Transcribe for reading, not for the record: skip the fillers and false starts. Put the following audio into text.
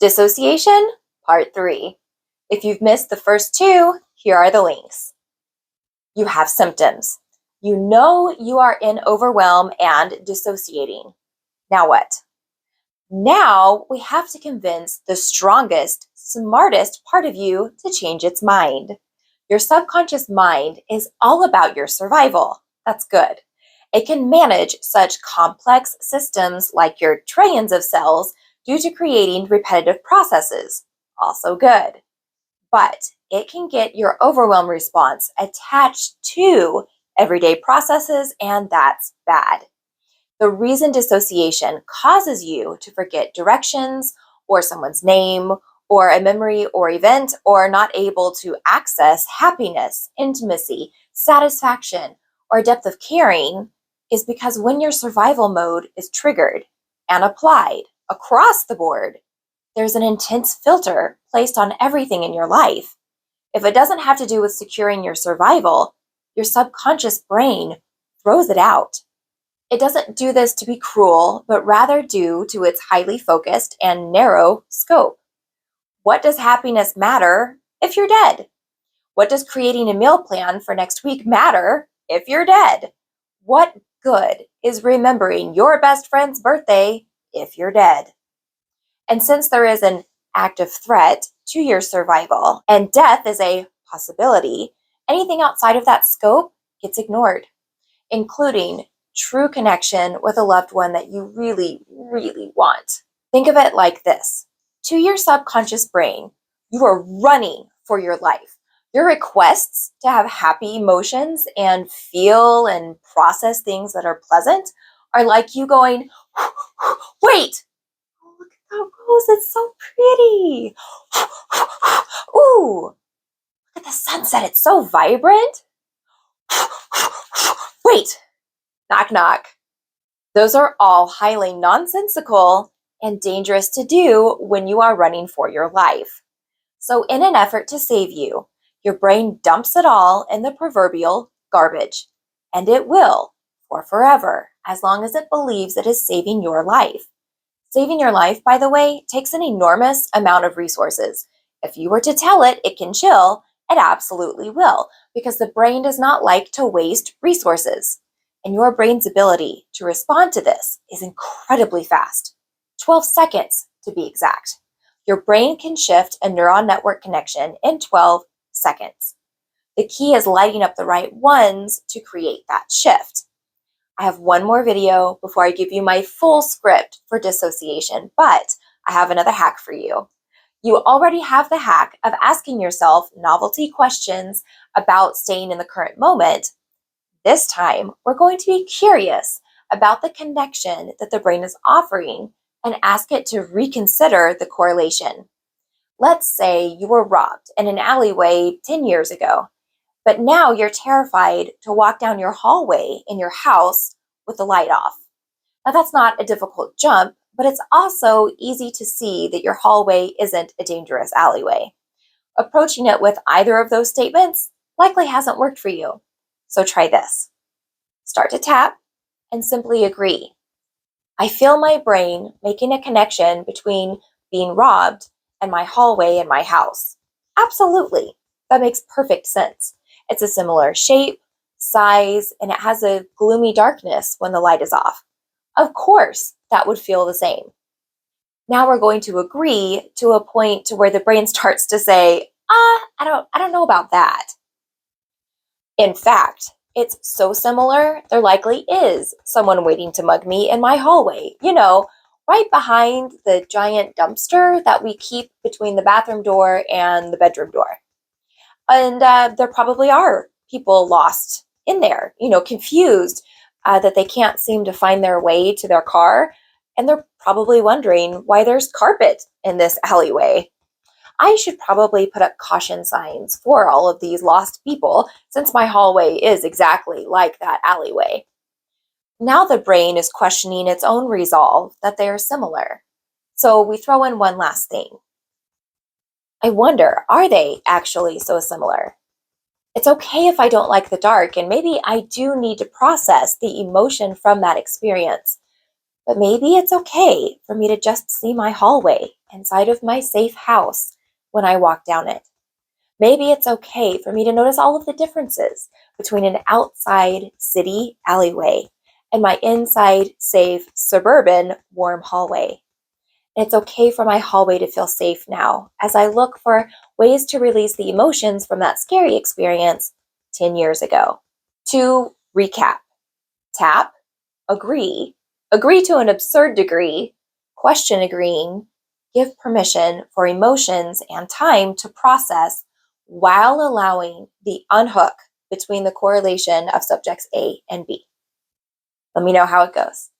Dissociation, Part 3. If you've missed the first two, here are the links. You have symptoms. You know you are in overwhelm and dissociating. Now what? Now we have to convince the strongest, smartest part of you to change its mind. Your subconscious mind is all about your survival. That's good. It can manage such complex systems like your trillions of cells due to creating repetitive processes. Also good. But it can get your overwhelm response attached to everyday processes, and that's bad. The reason dissociation causes you to forget directions or someone's name or a memory or event, or not able to access happiness, intimacy, satisfaction, or depth of caring is because when your survival mode is triggered and applied across the board, there's an intense filter placed on everything in your life. If it doesn't have to do with securing your survival, your subconscious brain throws it out. It doesn't do this to be cruel, but rather due to its highly focused and narrow scope. What does happiness matter if you're dead? What does creating a meal plan for next week matter if you're dead? What good is remembering your best friend's birthday if you're dead? And since there is an active threat to your survival and death is a possibility, anything outside of that scope gets ignored, including true connection with a loved one that you really, really want. Think of it like this. To your subconscious brain, you are running for your life. Your requests to have happy emotions and feel and process things that are pleasant are like you going, wait, oh, look at that rose, it's so pretty. Ooh, look at the sunset, it's so vibrant. Wait, knock, knock. Those are all highly nonsensical and dangerous to do when you are running for your life. So in an effort to save you, your brain dumps it all in the proverbial garbage. And it will, for forever, as long as it believes it is saving your life. Saving your life, by the way, takes an enormous amount of resources. If you were to tell it it can chill, it absolutely will, because the brain does not like to waste resources. And your brain's ability to respond to this is incredibly fast. 12 seconds to be exact. Your brain can shift a neuron network connection in 12 seconds. The key is lighting up the right ones to create that shift. I have one more video before I give you my full script for dissociation, but I have another hack for you. You already have the hack of asking yourself novelty questions about staying in the current moment. This time, we're going to be curious about the connection that the brain is offering and ask it to reconsider the correlation. Let's say you were robbed in an alleyway 10 years ago, but now you're terrified to walk down your hallway in your house with the light off. Now that's not a difficult jump, but it's also easy to see that your hallway isn't a dangerous alleyway. Approaching it with either of those statements likely hasn't worked for you. So try this. Start to tap and simply agree. I feel my brain making a connection between being robbed and my hallway in my house. Absolutely. That makes perfect sense. It's a similar shape, size, and it has a gloomy darkness when the light is off. Of course, that would feel the same. Now we're going to agree to a point to where the brain starts to say, I don't know about that. In fact, it's so similar, there likely is someone waiting to mug me in my hallway, right behind the giant dumpster that we keep between the bathroom door and the bedroom door. And there probably are people lost in there, confused that they can't seem to find their way to their car. And they're probably wondering why there's carpet in this alleyway. I should probably put up caution signs for all of these lost people, since my hallway is exactly like that alleyway. Now the brain is questioning its own resolve that they are similar. So we throw in one last thing. I wonder, are they actually so similar? It's okay if I don't like the dark, and maybe I do need to process the emotion from that experience. But maybe it's okay for me to just see my hallway inside of my safe house when I walk down it. Maybe it's okay for me to notice all of the differences between an outside city alleyway and my inside, safe, suburban, warm hallway. And it's okay for my hallway to feel safe now as I look for ways to release the emotions from that scary experience 10 years ago. To recap, tap, agree to an absurd degree, question agreeing, give permission for emotions and time to process while allowing the unhook between the correlation of subjects A and B. Let me know how it goes.